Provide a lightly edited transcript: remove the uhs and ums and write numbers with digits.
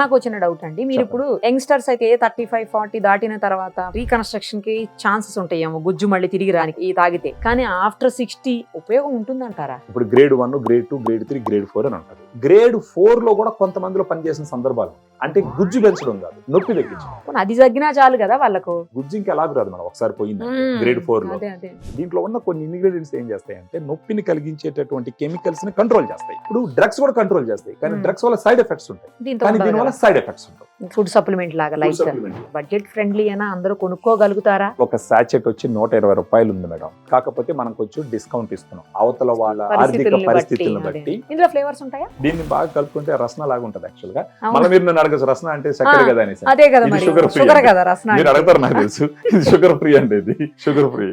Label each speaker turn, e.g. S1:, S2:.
S1: నాకు వచ్చిన డౌట్ అండి, మీరు ఇప్పుడు యంగ్స్టర్స్ అయితే 35-40 దాటిన తర్వాత రీకన్స్ట్రక్షన్ కి ఛాన్సెస్ ఉంటాయేమో, గుజ్జు మళ్ళీ తిరిగి రానికి ఈ తాగితే, కానీ ఆఫ్టర్ 60 ఉపయోగం ఉంటుందంటారా?
S2: ఇప్పుడు గ్రేడ్ 1, గ్రేడ్ 2, గ్రేడ్ 3, గ్రేడ్ 4 అని ఉంటుంది. గ్రేడ్ 4 లో కూడా కొంతమందిలో పనిచేసిన సందర్భాలు, అంటే గుజ్జు పెంచడం కాదు, నొప్పి తగ్గించడం.
S1: అది తగ్గినా చాలు కదా వాళ్ళకు.
S2: గుజ్జు ఇంకా ఎలాగ రాదు మనం ఒకసారి పోయింది గ్రేడ్ 4 లో. దీంట్లో ఉన్న కొన్ని ఇంగ్రీడియంట్స్ ఏం చేస్తాయంటే నొప్పిని కలిగించేటటువంటి కెమికల్స్ ని కంట్రోల్ చేస్తాయి. ఇప్పుడు డ్రగ్స్ కూడా కంట్రోల్ చేస్తాయి, కానీ డ్రగ్స్ వల్ల సైడ్ ఎఫెక్ట్స్ ఉంటాయి, కానీ దీనివల్ల సైడ్ ఎఫెక్ట్స్ ఉంటాయి.
S1: ఫుడ్ సప్లిమెంట్ లాగా లైక్ బడ్జెట్ ఫ్రెండ్లీ అయినా అందరూ కొనుక్కోగలుగుతారా?
S2: ఒక సాచెట్ వచ్చి 120 రూపాయలు ఉంది మేడం, కాకపోతే మనం కొంచెం డిస్కౌంట్ ఇస్తున్నాం అవతల వాళ్ళ ఆర్థిక పరిస్థితులను బట్టి.
S1: ఇందులో ఫ్లేవర్స్ ఉంటాయా?
S2: దీన్ని బాగా కలుపుకుంటే రసన లాగా ఉంటది. యాక్చువల్ గా మళ్ళీ మీరు నన్ను అడగచ్చు, రసన అంటే చక్కెర కదా అని.
S1: అదే కదా, షుగర్ కదా రసన.
S2: మీరు అడుగుతారు, నాకు తెలుసు. ఇది షుగర్ ఫ్రీ అంటే, ఇది షుగర్ ఫ్రీ.